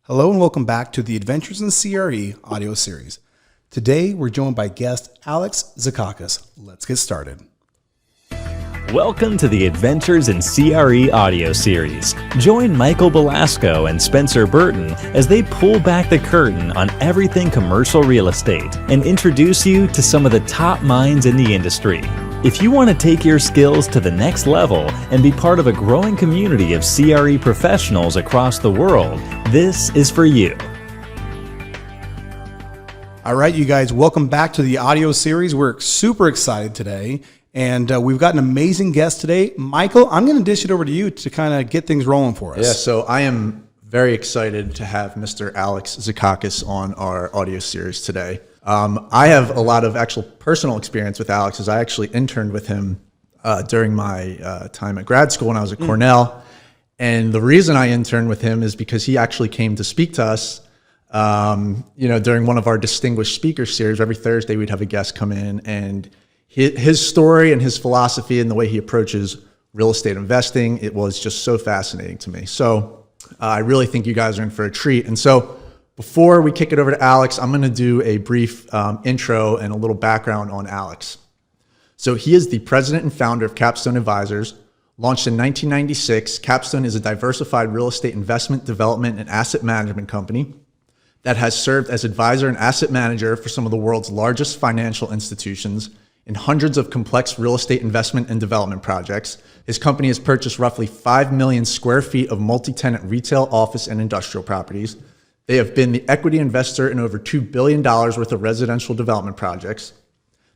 Hello and welcome back to the Adventures in CRE audio series. Today we're joined by guest Alex Zikakis. Let's get started. Welcome to the Adventures in CRE audio series. Join Michael Belasco and Spencer Burton as they pull back the curtain on everything commercial real estate and introduce you to some of the top minds in the industry. If you want to take your skills to the next level and be part of a growing community of CRE professionals across the world, this is for you. All right, you guys, welcome back to the audio series. We're super excited today, and we've got an amazing guest today. Michael, I'm going to dish it over to you to kind of get things rolling for us. Yeah, so I am very excited to have Mr. Alex Zikakis on our audio series today. I have a lot of actual personal experience with Alex, as I actually interned with him during my time at grad school when I was at Cornell. And the reason I interned with him is because he actually came to speak to us, during one of our distinguished speaker series. Every Thursday we'd have a guest come in, and his story and his philosophy and the way he approaches real estate investing, it was just so fascinating to me. So I really think you guys are in for a treat. And so before we kick it over to Alex, I'm going to do a brief intro and a little background on Alex. So he is the president and founder of Capstone Advisors. Launched in 1996, Capstone is a diversified real estate investment, development, and asset management company that has served as advisor and asset manager for some of the world's largest financial institutions in hundreds of complex real estate investment and development projects. His company has purchased roughly 5 million square feet of multi-tenant retail, office, and industrial properties. They have been the equity investor in over $2 billion worth of residential development projects.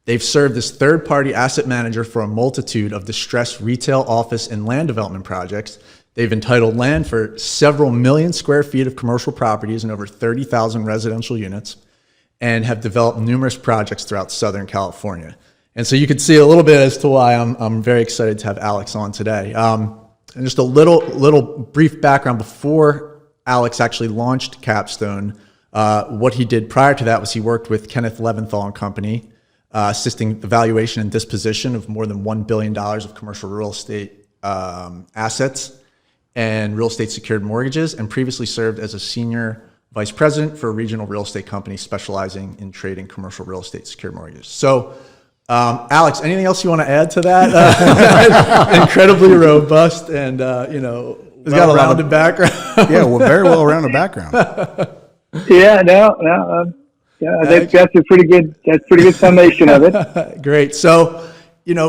They've served as third-party asset manager for a multitude of distressed retail, office, and land development projects. They've entitled land for several million square feet of commercial properties and over 30,000 residential units, and have developed numerous projects throughout Southern California. And so you can see a little bit as to why I'm very excited to have Alex on today. And just a little brief background before Alex actually launched Capstone. What he did prior to that was he worked with Kenneth Leventhal and Company, assisting the valuation and disposition of more than $1 billion of commercial real estate assets and real estate secured mortgages, and previously served as a senior vice president for a regional real estate company specializing in trading commercial real estate secured mortgages. So, Alex, anything else you want to add to that? Incredibly robust and, He's got a well-rounded background. Yeah, well, very well-rounded background. Yeah, I think that's a pretty good summation of it. Great. So,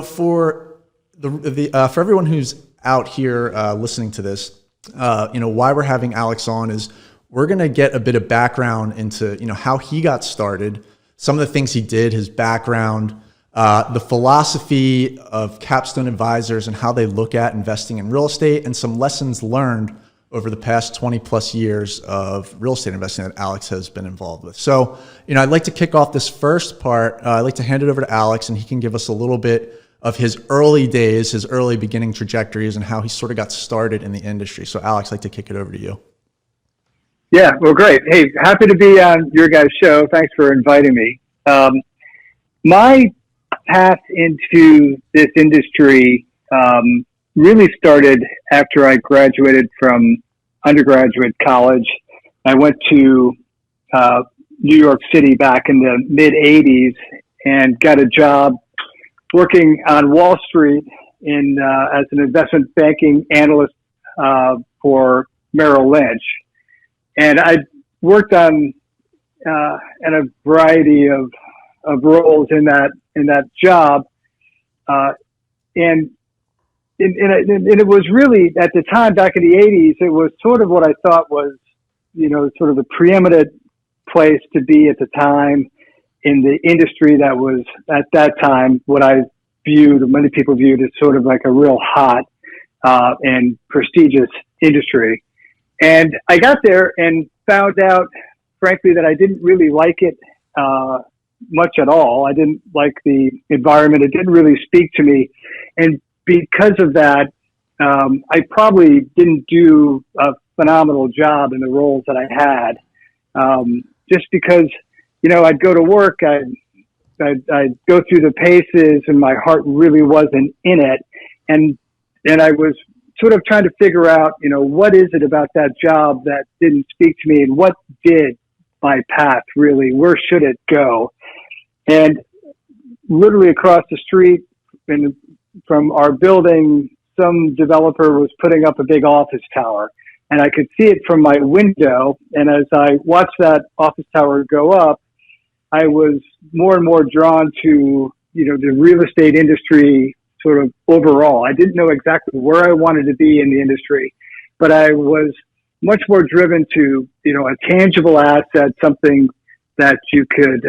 for for everyone who's out here listening to this, why we're having Alex on is we're going to get a bit of background into, how he got started, some of the things he did, his background, the philosophy of Capstone Advisors and how they look at investing in real estate, and some lessons learned over the past 20 plus years of real estate investing that Alex has been involved with. So, I'd like to kick off this first part. I'd like to hand it over to Alex, and he can give us a little bit of his early days, his early beginning trajectories, and how he sort of got started in the industry. So Alex, I'd like to kick it over to you. Yeah, well, great. Hey, happy to be on your guys' show. Thanks for inviting me. My path into this industry really started after I graduated from undergraduate college. I went to New York City back in the mid-'80s and got a job working on Wall Street as an investment banking analyst for Merrill Lynch. And I worked on in a variety of roles in that job, and it was really, at the time back in the '80s, it was sort of what I thought was, sort of the preeminent place to be at the time in the industry that was at that time what many people viewed as sort of like a real hot and prestigious industry. And I got there and found out, frankly, that I didn't really like it much at all. I didn't like the environment. It didn't really speak to me. And because of that, I probably didn't do a phenomenal job in the roles that I had. Just because, I'd go to work, I'd go through the paces and my heart really wasn't in it. And I was sort of trying to figure out, what is it about that job that didn't speak to me, and what did my path really, where should it go? And literally across the street from our building, some developer was putting up a big office tower, and I could see it from my window. And as I watched that office tower go up, I was more and more drawn to, the real estate industry sort of overall. I didn't know exactly where I wanted to be in the industry, but I was much more driven to, a tangible asset, something that you could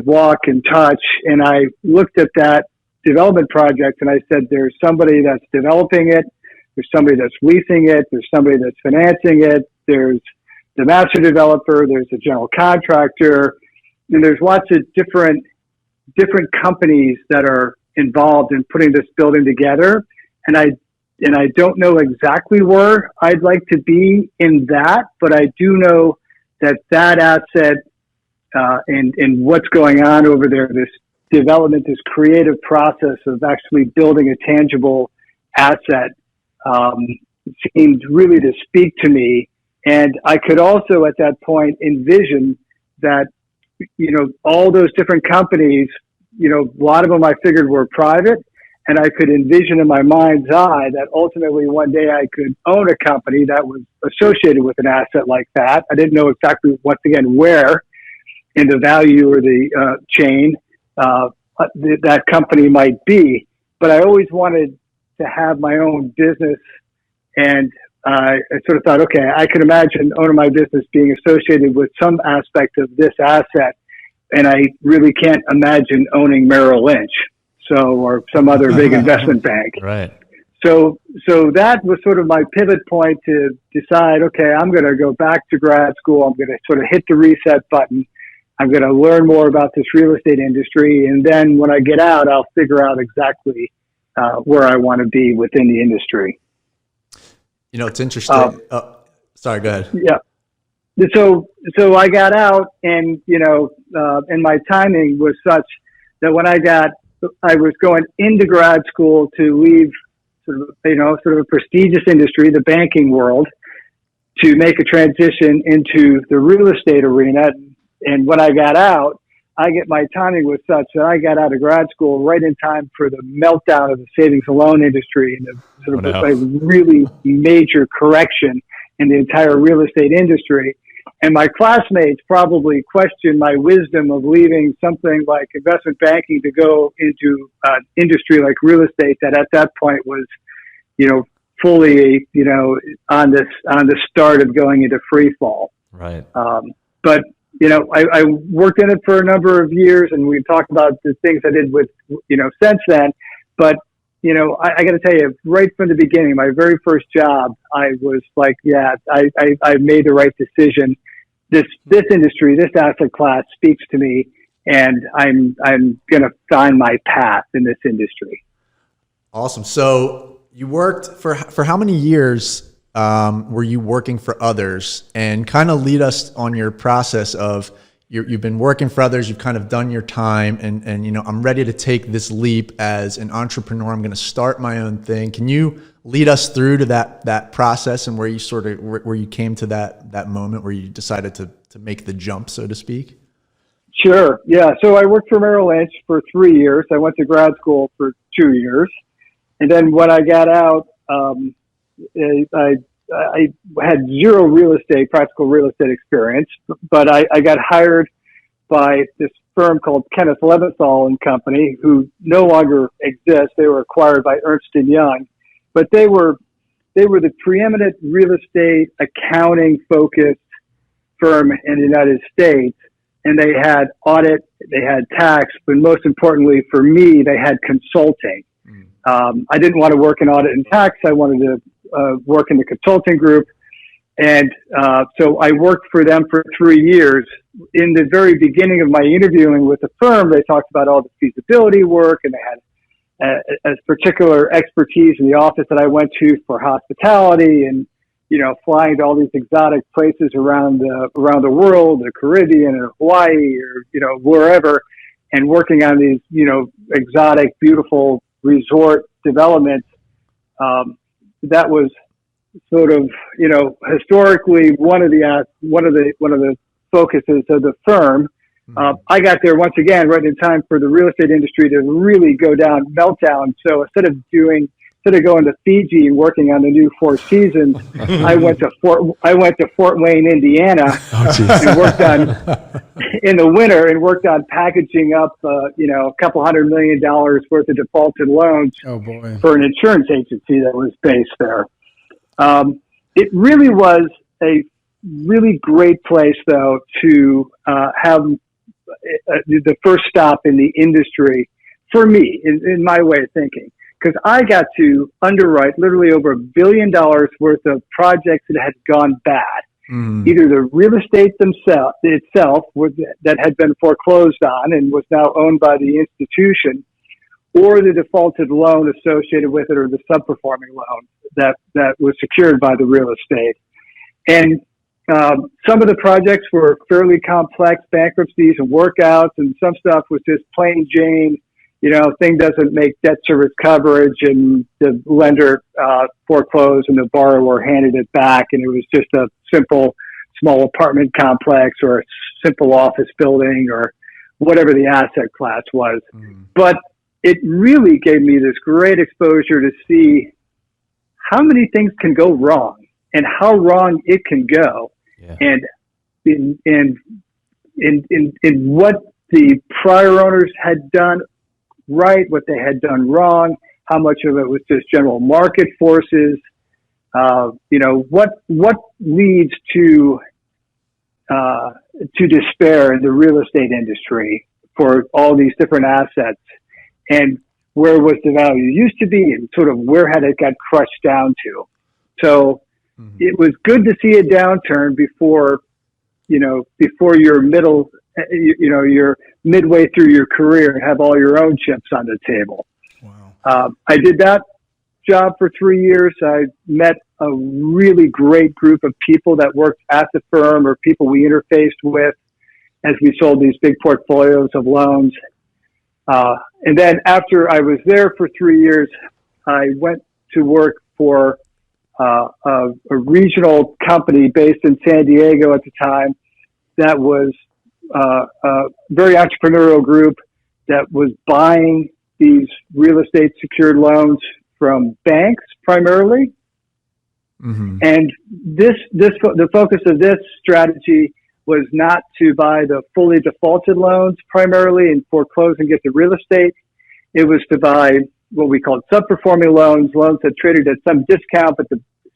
walk and touch. And I looked at that development project and I said, there's somebody that's developing it. There's somebody that's leasing it. There's somebody that's financing it. There's the master developer. There's a general contractor. And there's lots of different companies that are involved in putting this building together. And I don't know exactly where I'd like to be in that, but I do know that asset and what's going on over there, this development, this creative process of actually building a tangible asset seemed really to speak to me. And I could also at that point envision that, all those different companies, a lot of them I figured were private, and I could envision in my mind's eye that ultimately one day I could own a company that was associated with an asset like that. I didn't know exactly, once again, where in the value or the chain that company might be, but I always wanted to have my own business. And I sort of thought, okay, I could imagine owning my business being associated with some aspect of this asset. And I really can't imagine owning Merrill Lynch, or some other big investment bank. Right. So that was sort of my pivot point to decide, okay, I'm going to go back to grad school. I'm going to sort of hit the reset button. I'm going to learn more about this real estate industry. And then when I get out, I'll figure out exactly where I want to be within the industry. It's interesting. Sorry, go ahead. Yeah. So I got out, and and my timing was such that when I was going into grad school to leave sort of a prestigious industry, the banking world, to make a transition into the real estate arena. And when I got out, my timing was such that I got out of grad school right in time for the meltdown of the savings and loan industry and the sort of a really major correction in the entire real estate industry. And my classmates probably questioned my wisdom of leaving something like investment banking to go into industry like real estate that at that point was, fully, on the start of going into free fall. Right. But, I worked in it for a number of years, and we talked about the things I did with, since then. But, I got to tell you, right from the beginning, my very first job, I was like, yeah, I made the right decision. This industry, this asset class speaks to me, and I'm going to find my path in this industry. Awesome. So you worked for how many years were you working for others? And kind of lead us on your process of you've been working for others, you've kind of done your time, and I'm ready to take this leap as an entrepreneur. I'm going to start my own thing. Can you lead us through to that process and where you came to that moment where you decided to make the jump, so to speak? Sure. Yeah. So I worked for Merrill Lynch for 3 years. I went to grad school for 2 years. And then when I got out, I had zero practical real estate experience, but I got hired by this firm called Kenneth Leventhal and Company, who no longer exists. They were acquired by Ernst & Young, but they were the preeminent real estate accounting focused firm in the United States. And they had audit, they had tax, but most importantly for me, they had consulting. I didn't want to work in audit and tax. I wanted to work in the consulting group. And so I worked for them for 3 years. In the very beginning of my interviewing with the firm, they talked about all the feasibility work, and they had a particular expertise in the office that I went to for hospitality and, flying to all these exotic places around the world, the Caribbean or Hawaii or, wherever, and working on these, exotic, beautiful resort developments. that was sort of, historically one of the focuses of the firm. I got there once again right in time for the real estate industry to really go down meltdown. So instead of going to Fiji and working on the new Four Seasons, I went to Fort Wayne, Indiana, and worked on in the winter and worked on packaging up, a couple $100 million worth of defaulted loans for an insurance agency that was based there. It really was a really great place, though, to have the first stop in the industry for me, in my way of thinking, because I got to underwrite literally over $1 billion worth of projects that had gone bad. Either the real estate itself that had been foreclosed on and was now owned by the institution, or the defaulted loan associated with it, or the subperforming loan that was secured by the real estate. And some of the projects were fairly complex bankruptcies and workouts, and some stuff was just plain Jane, thing doesn't make debt service coverage, and the lender foreclosed and the borrower handed it back, and it was just a simple small apartment complex or a simple office building or whatever the asset class was. But it really gave me this great exposure to see how many things can go wrong and how wrong it can go. And in what the prior owners had done right, what they had done wrong, how much of it was just general market forces, what leads to despair in the real estate industry for all these different assets, and where was the value used to be, and sort of where had it got crushed down to. So it was good to see a downturn before you're you're midway through your career and have all your own chips on the table. Wow. I did that job for 3 years. I met a really great group of people that worked at the firm, or people we interfaced with as we sold these big portfolios of loans. And then after I was there for 3 years, I went to work for a regional company based in San Diego at the time that was a very entrepreneurial group that was buying these real estate secured loans from banks primarily. And the focus of this strategy was not to buy the fully defaulted loans primarily and foreclose and get the real estate. It was to buy what we called subperforming loans that traded at some discount, but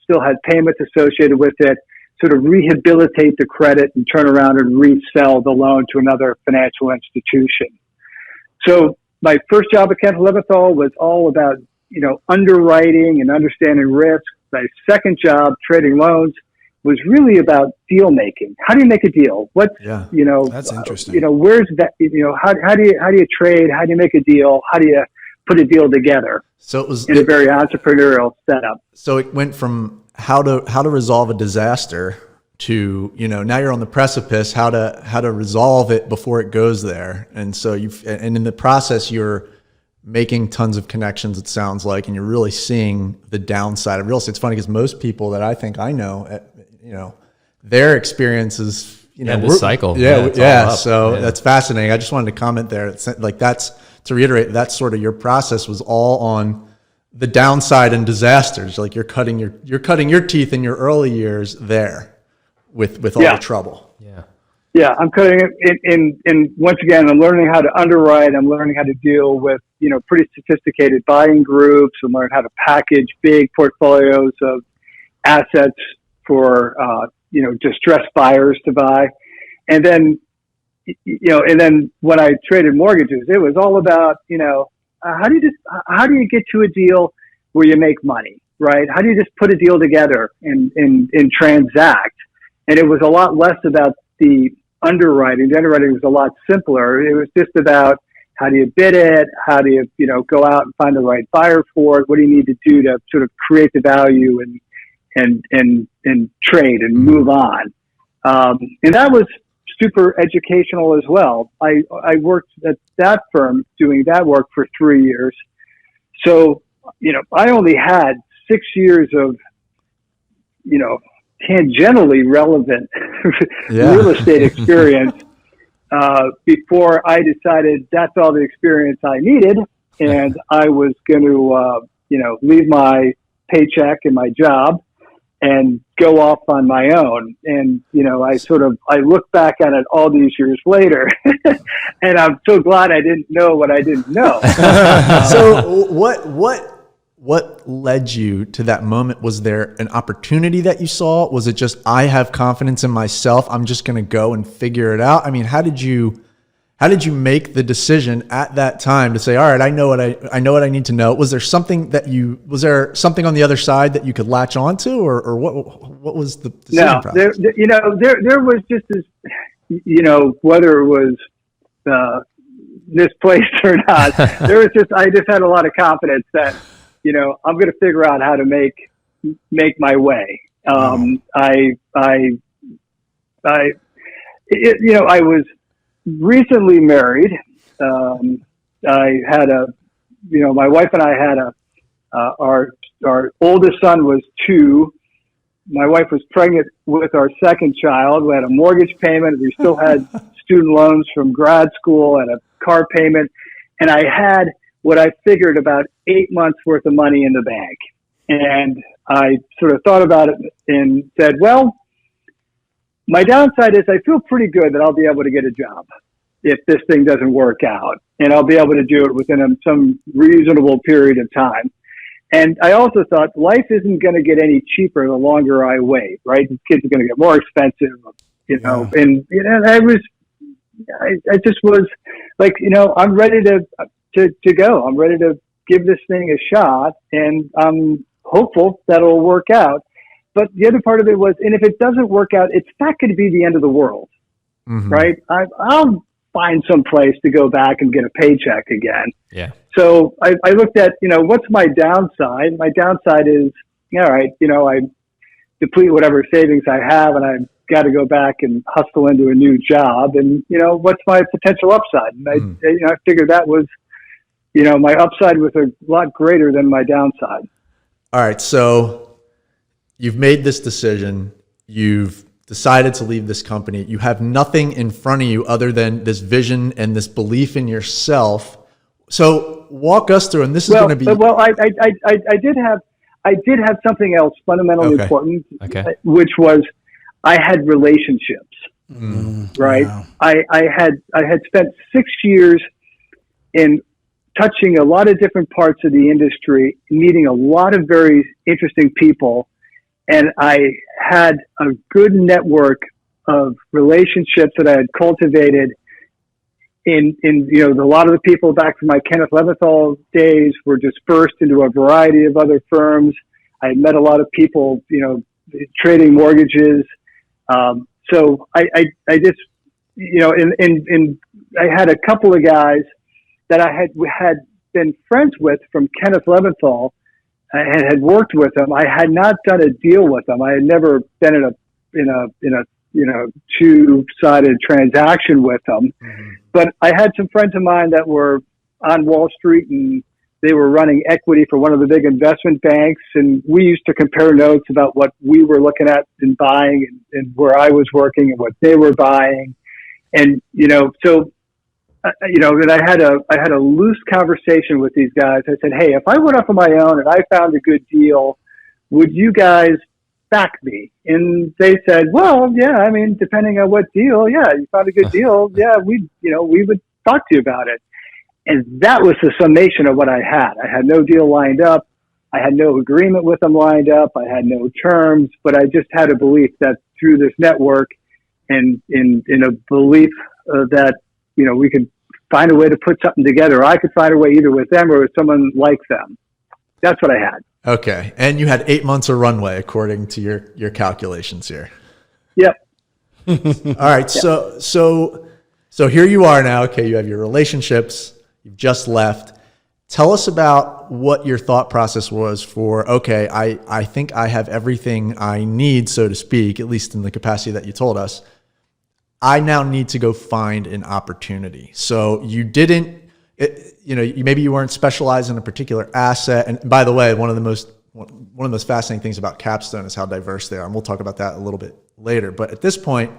still had payments associated with it, sort of rehabilitate the credit and turn around and resell the loan to another financial institution. So my first job at Kent Leventhal was all about, underwriting and understanding risk. My second job, trading loans, was really about deal making. How do you make a deal? That's interesting. Where's that? How do you trade? How do you make a deal? How do you put a deal together? So it was in a very entrepreneurial setup. So it went from how to resolve a disaster to, now you're on the precipice, how to resolve it before it goes there. And so and in the process, you're making tons of connections, it sounds like, and you're really seeing the downside of real estate. It's funny because most people that I think I know, their experience is, the cycle. So that's fascinating. I just wanted to comment there. It's like, to reiterate, that's sort of your process was all on the downside and disasters. Like you're cutting your teeth in your early years there with all the trouble. Yeah, I'm cutting it in once again, I'm learning how to underwrite. I'm learning how to deal with, pretty sophisticated buying groups, and learn how to package big portfolios of assets for, distressed buyers to buy. And then, when I traded mortgages, it was all about, how do you get to a deal where you make money, right? How do you just put a deal together and transact? And it was a lot less about the underwriting. The underwriting was a lot simpler. It was just about how do you bid it? How do you, go out and find the right buyer for it? What do you need to do to sort of create the value and trade and move on? And that was super educational as well. I worked at that firm doing that work for 3 years. So, I only had 6 years of, tangentially relevant real estate experience before I decided that's all the experience I needed, and I was going to, leave my paycheck and my job and go off on my own. And, I look back at it all these years later and I'm so glad I didn't know what I didn't know. So what led you to that moment? Was there an opportunity that you saw? Was it just, I have confidence in myself, I'm just going to go and figure it out? I mean, how did you make the decision at that time to say, all right, I know what I need to know? Was there something on the other side that you could latch onto, or what was the decision process? There was just this, whether it was misplaced or not, I just had a lot of confidence that, I'm going to figure out how to make my way. I was recently married. I had my wife and I had our oldest son was 2. My wife was pregnant with our second child. We had a mortgage payment. We still had student loans from grad school and a car payment. And I had what I figured about 8 months worth of money in the bank. And I sort of thought about it and said, well, my downside is I feel pretty good that I'll be able to get a job if this thing doesn't work out, and I'll be able to do it within some reasonable period of time. And I also thought life isn't going to get any cheaper the longer I wait, right? The kids are going to get more expensive, and I just was like, I'm ready to go. I'm ready to give this thing a shot, and I'm hopeful that it'll work out. But the other part of it was, and if it doesn't work out, it's not going to be the end of the world, right? I'll find some place to go back and get a paycheck again. Yeah. So I looked at, what's my downside? My downside is, all right, I deplete whatever savings I have, and I've got to go back and hustle into a new job. And, what's my potential upside? And I figured that was, my upside was a lot greater than my downside. All right. So you've made this decision. You've decided to leave this company. You have nothing in front of you other than this vision and this belief in yourself. So walk us through, and this is going to be. Well, I did have something else fundamentally important, which was I had relationships. Right. Wow. I had spent 6 years in touching a lot of different parts of the industry, meeting a lot of very interesting people. And I had a good network of relationships that I had cultivated in a lot of the people back from my Kenneth Leventhal days were dispersed into a variety of other firms. I had met a lot of people, trading mortgages. So I just, I had a couple of guys that I had been friends with from Kenneth Leventhal. I had worked with them. I had not done a deal with them. I had never been in a two-sided transaction with them. But I had some friends of mine that were on Wall Street, and they were running equity for one of the big investment banks. And we used to compare notes about what we were looking at and buying, and where I was working and what they were buying. And, and I had a loose conversation with these guys. I said, hey, if I went off on my own and I found a good deal, would you guys back me? And they said, well, yeah, I mean, depending on what deal, yeah, you found a good deal. Yeah, we would talk to you about it. And that was the summation of what I had. I had no deal lined up. I had no agreement with them lined up. I had no terms, but I just had a belief that through this network and in a belief that, we could find a way to put something together. I could find a way either with them or with someone like them. That's what I had. Okay. And you had 8 months of runway according to your calculations here. Yep. All right. Yep. So here you are now. Okay. You have your relationships. You've just left. Tell us about what your thought process was for, okay, I think I have everything I need, so to speak, at least in the capacity that you told us. I now need to go find an opportunity. So you didn't, maybe you weren't specialized in a particular asset. And by the way, one of the most one of the most fascinating things about Capstone is how diverse they are, and we'll talk about that a little bit later. But at this point,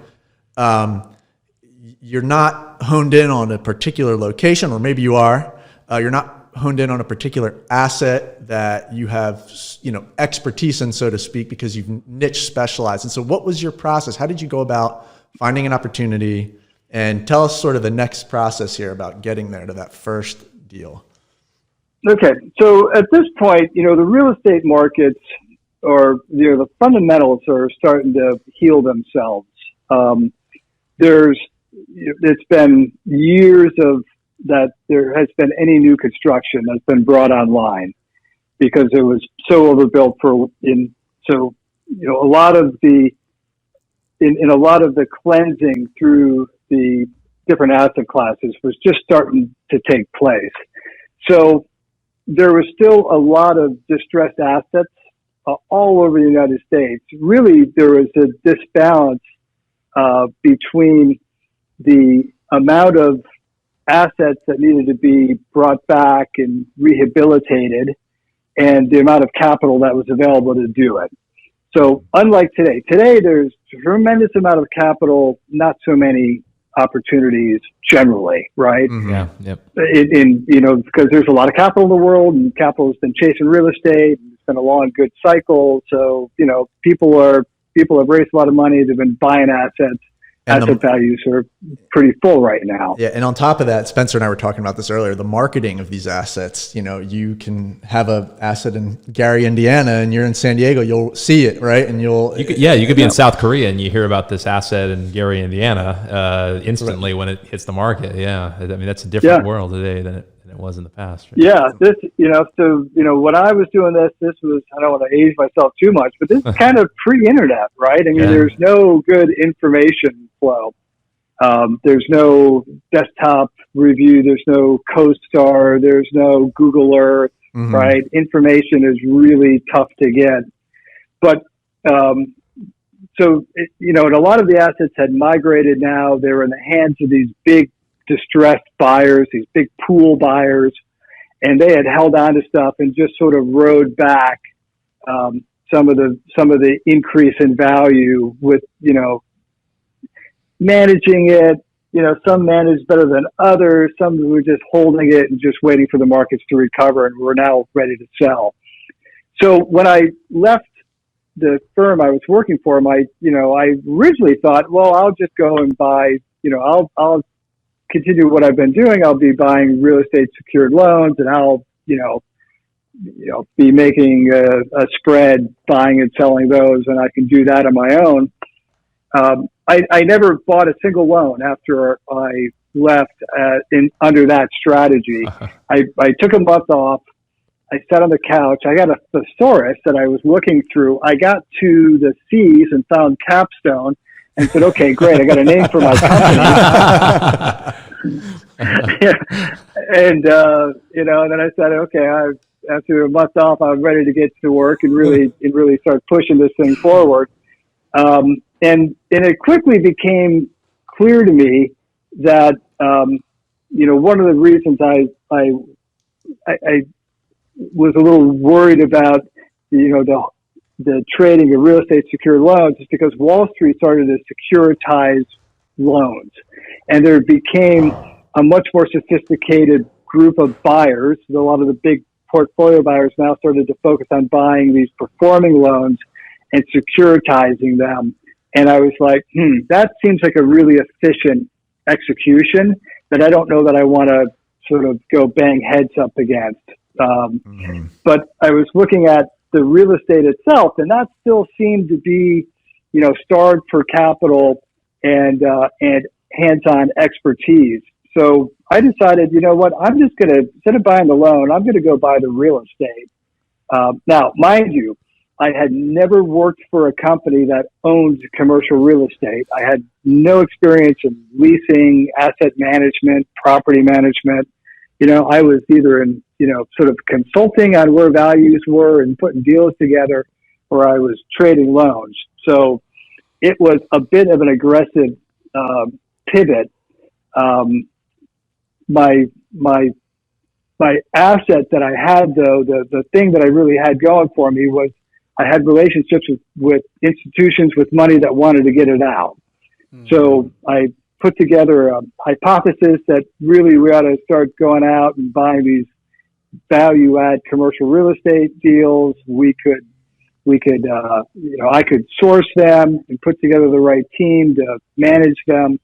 you're not honed in on a particular location, or maybe you are. You're not honed in on a particular asset that you have, expertise in, so to speak, because you've niche specialized. And so what was your process? How did you go about finding an opportunity? And tell us sort of the next process here about getting there to that first deal. Okay. So at this point, the real estate markets or, the fundamentals are starting to heal themselves. It's been years of that there has been any new construction that's been brought online because it was so overbuilt a lot of the cleansing through the different asset classes was just starting to take place. So there was still a lot of distressed assets all over the United States. Really, there was a disbalance between the amount of assets that needed to be brought back and rehabilitated and the amount of capital that was available to do it. So unlike today there's a tremendous amount of capital, not so many opportunities generally, right? Mm-hmm. Yeah. Yep. Because there's a lot of capital in the world and capital has been chasing real estate. It's been a long, good cycle. So, people have raised a lot of money. They've been buying assets. Asset values are pretty full right now. Yeah, and on top of that, Spencer and I were talking about this earlier, the marketing of these assets. You can have an asset in Gary, Indiana, and you're in San Diego, you'll see it, right? And you could be in South Korea and you hear about this asset in Gary, Indiana, instantly when it hits the market. Yeah, I mean, that's a different world today than it was in the past. Right? Yeah, when I was doing this was, I don't want to age myself too much, but this is kind of pre-internet, right? I mean, there's no good information flow. There's no desktop review. There's no CoStar. There's no Google Earth, right? Information is really tough to get. But, and a lot of the assets had migrated now. They were in the hands of these big distressed buyers, these big pool buyers, and they had held on to stuff and just sort of rode back some of the increase in value with managing it. Some managed better than others. Some were just holding it and just waiting for the markets to recover, and we're now ready to sell. So when I left the firm I was working for, I originally thought, well, I'll just go and buy. I'll continue what I've been doing. I'll be buying real estate secured loans, and I'll, be making a spread buying and selling those, and I can do that on my own. I never bought a single loan after I left under that strategy. I took a month off. I sat on the couch. I got a thesaurus that I was looking through. I got to the C's and found Capstone and said, okay, great. I got a name for my company. And then I said, okay, after a month off, I'm ready to get to work and really start pushing this thing forward. And it quickly became clear to me that, one of the reasons I was a little worried about, the trading of real estate secured loans is because Wall Street started to securitize loans, and there became a much more sophisticated group of buyers. A lot of the big portfolio buyers now started to focus on buying these performing loans and securitizing them. And I was like, that seems like a really efficient execution that I don't know that I want to sort of go bang heads up against. But I was looking at the real estate itself, and that still seemed to be, starved for capital and hands-on expertise. So I decided, I'm just going to, instead of buying the loan, I'm going to go buy the real estate. Now, mind you, I had never worked for a company that owns commercial real estate. I had no experience in leasing, asset management, property management. I was either in, sort of consulting on where values were and putting deals together, or I was trading loans. So it was a bit of an aggressive pivot. My my asset that I had, though, the thing that I really had going for me was I had relationships with institutions with money that wanted to get it out. So I put together a hypothesis that really we ought to start going out and buying these value add commercial real estate deals. I could source them and put together the right team to manage them.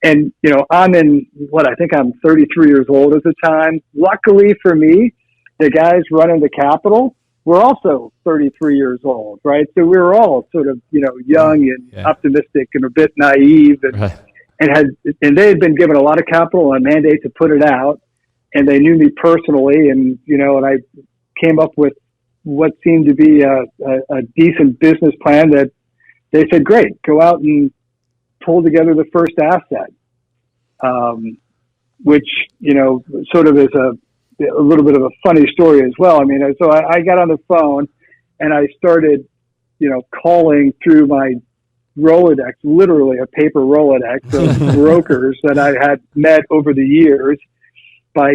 And, I'm I'm 33 years old at the time. Luckily for me, the guys running the capital were also 33 years old, right? So we were all sort of, young and optimistic and a bit naive and they had been given a lot of capital and a mandate to put it out. And they knew me personally and I came up with what seemed to be a decent business plan that they said, great, go out and pull together the first asset, which, sort of is a little bit of a funny story as well. I mean, so I got on the phone and I started, calling through my Rolodex, literally a paper Rolodex of brokers that I had met over the years by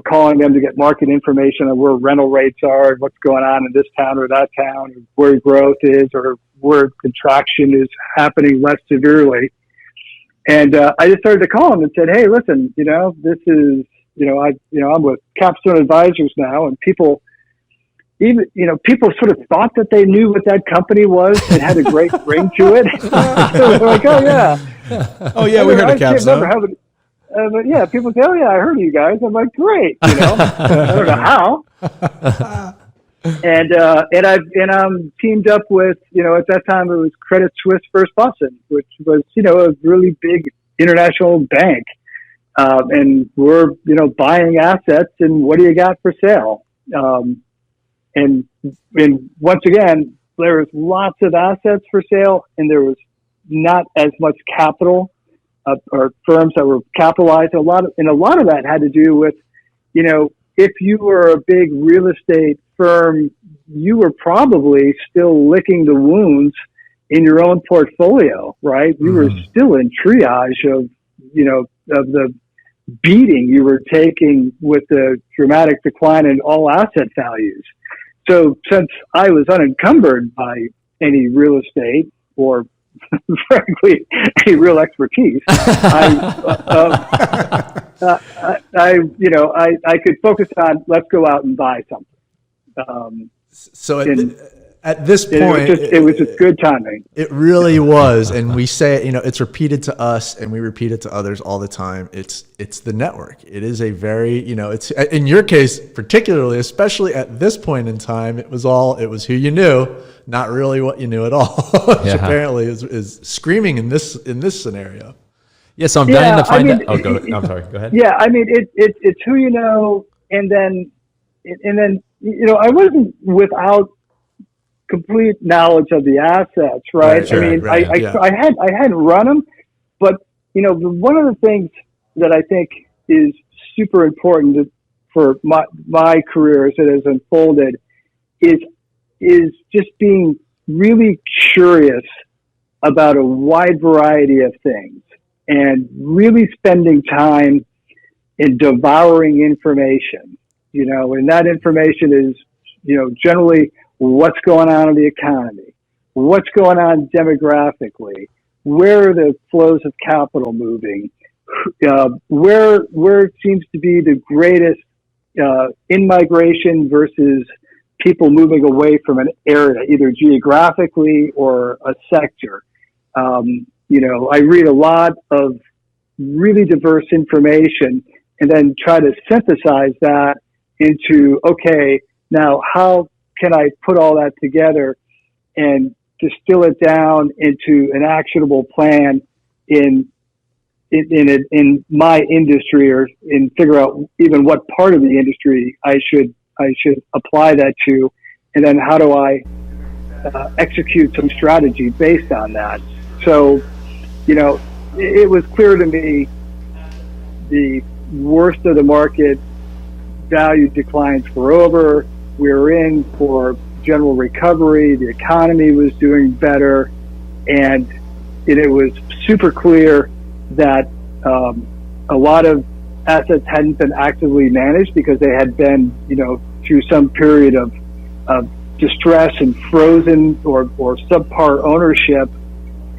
calling them to get market information on where rental rates are, what's going on in this town or that town, where growth is or where contraction is happening less severely. And I just started to call them and said, hey, listen, this is, I'm with Capstone Advisors now, and people sort of thought that they knew what that company was and had a great ring to it. So they're like, oh yeah. Oh yeah, we heard of Capstone. But yeah, people say, oh yeah, I heard of you guys. I'm like, great, I don't know how. And I'm teamed up with, at that time it was Credit Suisse First Boston, which was, a really big international bank. And we're, buying assets and what do you got for sale? And once again, there was lots of assets for sale and there was not as much capital or firms that were capitalized. A lot of that had to do with, if you were a big real estate firm, you were probably still licking the wounds in your own portfolio, right? You were still in triage of the beating you were taking with the dramatic decline in all asset values. So since I was unencumbered by any real estate or frankly, any real expertise, I could focus on let's go out and buy something. So at this point, it was just good timing. It really was, and we say it's repeated to us, and we repeat it to others all the time. It's the network. It is a very it's in your case particularly, especially at this point in time. It was who you knew, not really what you knew at all, which apparently is screaming in this scenario. Yeah, so I'm dying to find out. Oh, I'm sorry. Go ahead. Yeah, I mean it's who you know, and then I wasn't without complete knowledge of the assets, right? I hadn't run them, but one of the things that I think is super important for my career as it has unfolded is just being really curious about a wide variety of things and really spending time in devouring information, and that information is, generally what's going on in the economy, what's going on demographically, where are the flows of capital moving, where it seems to be the greatest in-migration versus people moving away from an area, either geographically or a sector. I read a lot of really diverse information and then try to synthesize that into, okay, now how can I put all that together and distill it down into an actionable plan in my industry, or figure out even what part of the industry I should apply that to, and then how do I execute some strategy based on that. So, it was clear to me the worst of the market value declines were over. We were in for general recovery. The economy was doing better, and it was super clear that a lot of assets hadn't been actively managed because they had been, through some period of distress and frozen or subpar ownership.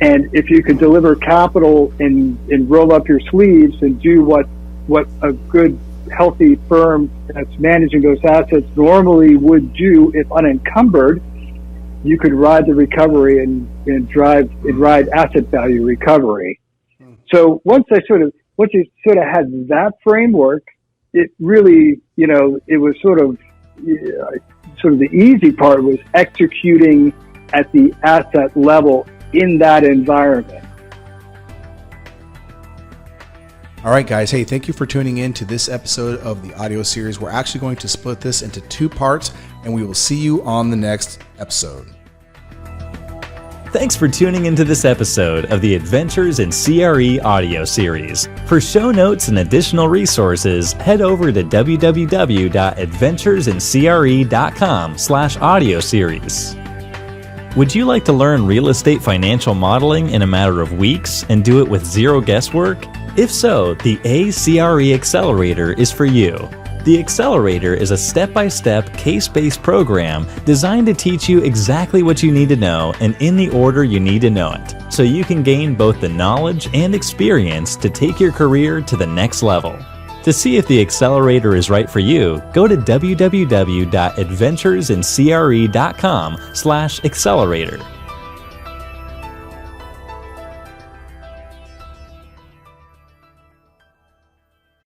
And if you could deliver capital and roll up your sleeves and do what a good, healthy firm that's managing those assets normally would do if unencumbered, you could ride the recovery and ride asset value recovery. So once you sort of had that framework, it really, it was sort of the easy part was executing at the asset level in that environment. All right, guys. Hey, thank you for tuning in to this episode of the audio series. We're actually going to split this into 2 parts, and we will see you on the next episode. Thanks for tuning into this episode of the Adventures in CRE audio series. For show notes and additional resources, head over to www.adventuresincre.com/audio series. Would you like to learn real estate financial modeling in a matter of weeks and do it with zero guesswork? If so, the a.cre Accelerator is for you. The Accelerator is a step-by-step, case-based program designed to teach you exactly what you need to know and in the order you need to know it, so you can gain both the knowledge and experience to take your career to the next level. To see if the Accelerator is right for you, go to www.adventuresincre.com/accelerator.